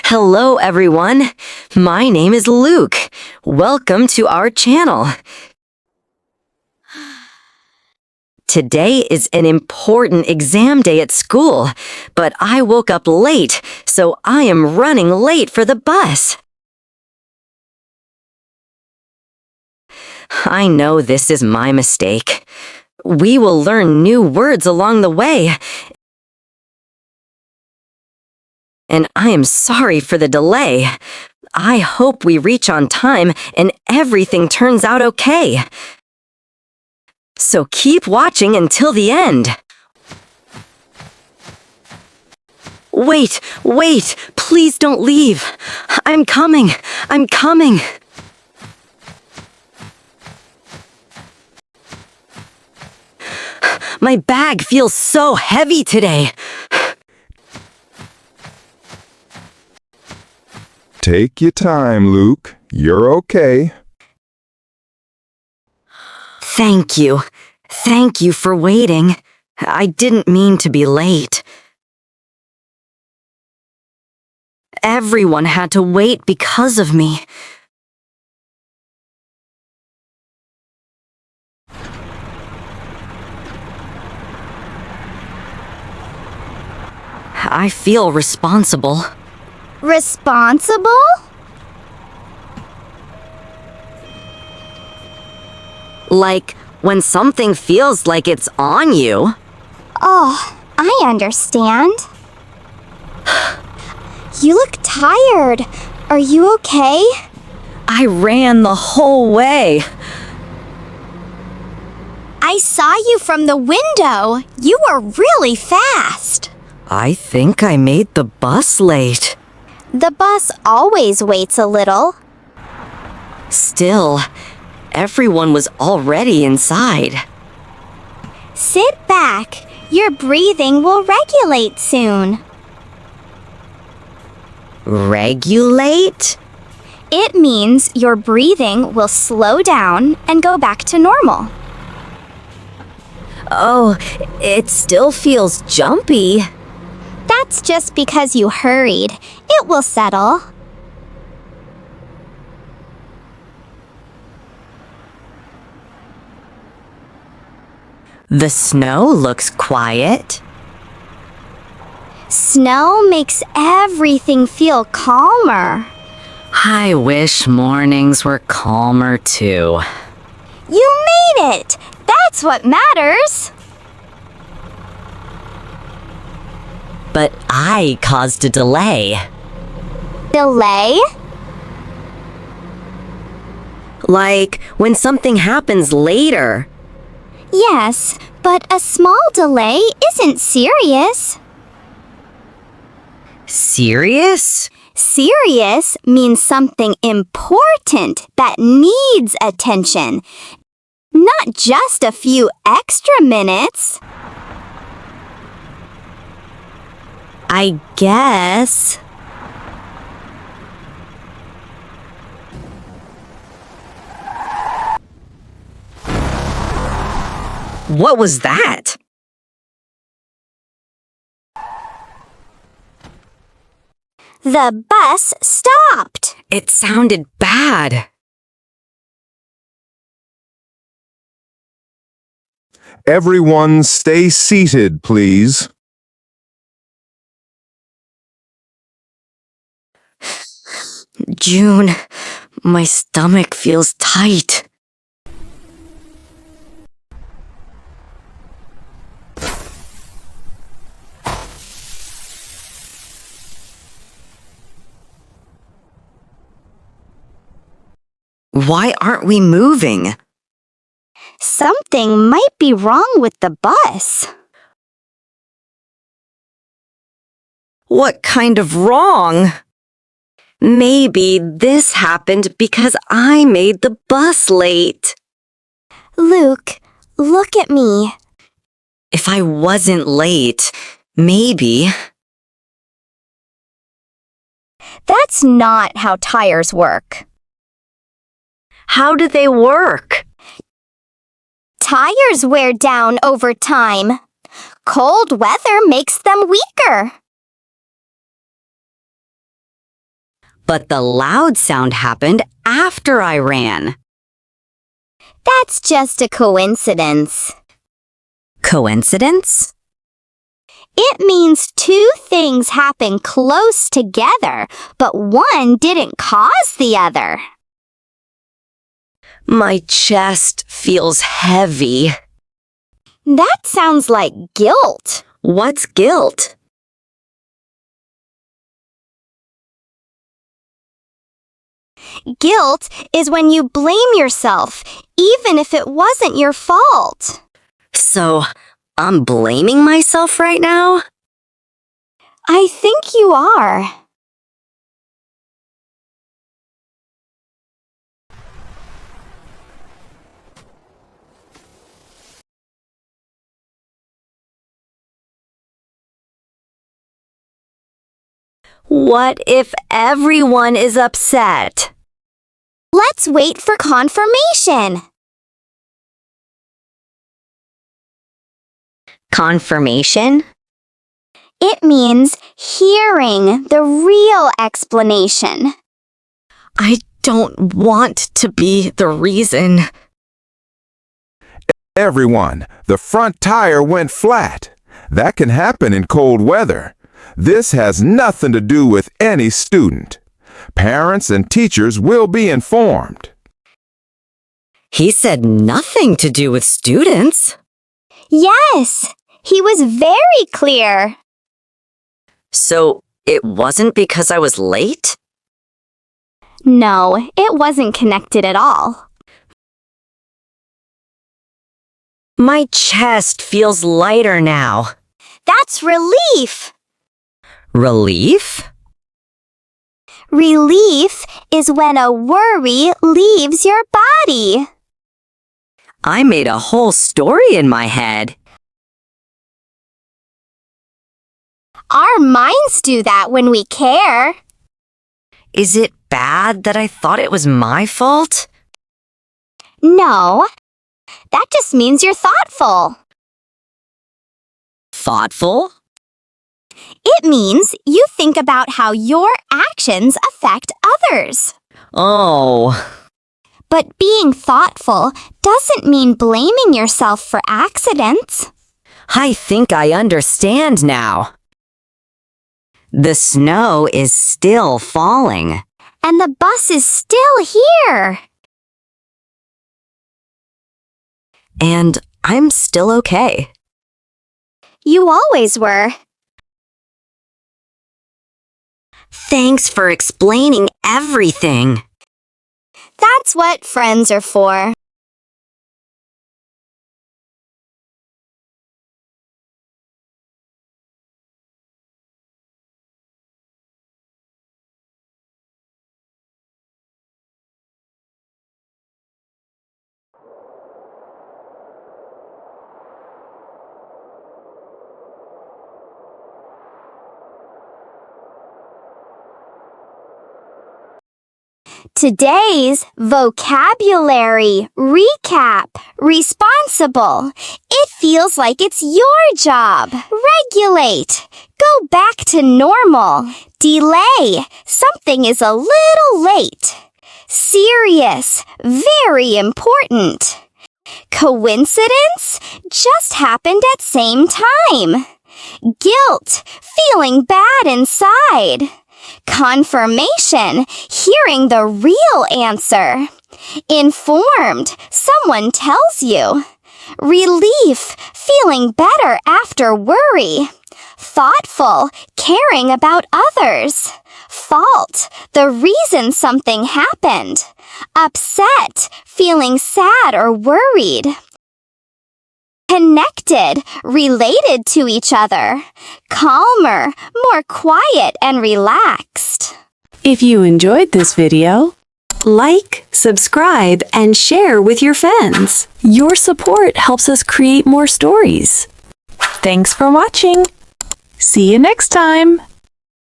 Hello, everyone. My name is Luke. Welcome to our channel. Today is an important exam day at school, but I woke up late, so I am running late for the bus. I know this is my mistake. We will learn new words along the way, and I am sorry for the delay. I hope we reach on time and everything turns out okay. So keep watching until the end. Wait, please don't leave. I'm coming. My bag feels so heavy today. Take your time, Luke. You're okay. Thank you. Thank you for waiting. I didn't mean to be late. Everyone had to wait because of me. I feel responsible. Responsible? Like when something feels like it's on you. Oh, I understand. You look tired. Are you okay? I ran the whole way. I saw you from the window. You were really fast. I think I made the bus late. The bus always waits a little. Still, everyone was already inside. Sit back. Your breathing will regulate soon. Regulate? It means your breathing will slow down and go back to normal. Oh, it still feels jumpy. That's just because you hurried. It will settle. The snow looks quiet. Snow makes everything feel calmer. I wish mornings were calmer too. You made it! That's what matters! But I caused a delay. Delay? Like when something happens later. Yes, but a small delay isn't serious. Serious? Serious means something important that needs attention, not just a few extra minutes. I guess. What was that? The bus stopped. It sounded bad. Everyone stay seated, please. June, my stomach feels tight. Why aren't we moving? Something might be wrong with the bus. What kind of wrong? Maybe this happened because I made the bus late. Luke, look at me. If I wasn't late, maybe. That's not how tires work. How do they work? Tires wear down over time. Cold weather makes them weaker. But the loud sound happened after I ran. That's just a coincidence. Coincidence? It means two things happen close together, but one didn't cause the other. My chest feels heavy. That sounds like guilt. What's guilt? Guilt is when you blame yourself, even if it wasn't your fault. So, I'm blaming myself right now? I think you are. What if everyone is upset? Let's wait for confirmation. Confirmation? It means hearing the real explanation. I don't want to be the reason. Everyone, the front tire went flat. That can happen in cold weather. This has nothing to do with any student. Parents and teachers will be informed. He said nothing to do with students. Yes, he was very clear. So, it wasn't because I was late? No, it wasn't connected at all. My chest feels lighter now. That's relief. Relief? Relief is when a worry leaves your body. I made a whole story in my head. Our minds do that when we care. Is it bad that I thought it was my fault? No, that just means you're thoughtful. Thoughtful? It means you think about how your actions affect others. Oh, But being thoughtful doesn't mean blaming yourself for accidents. I think I understand now. The snow is still falling. And the bus is still here. And I'm still okay. You always were. Thanks for explaining everything. That's what friends are for. Today's vocabulary recap. Responsible. It feels like it's your job. Regulate. Go back to normal. Delay. Something is a little late. Serious. Very important. Coincidence? Just happened at same time. Guilt. Feeling bad inside. Confirmation, hearing the real answer. Informed, someone tells you. Relief, feeling better after worry. Thoughtful, caring about others. Fault, the reason something happened. Upset, feeling sad or worried. Connected, related to each other. Calmer, more quiet and relaxed. If you enjoyed this video, like, subscribe, and share with your friends. Your support helps us create more stories. Thanks for watching. See you next time.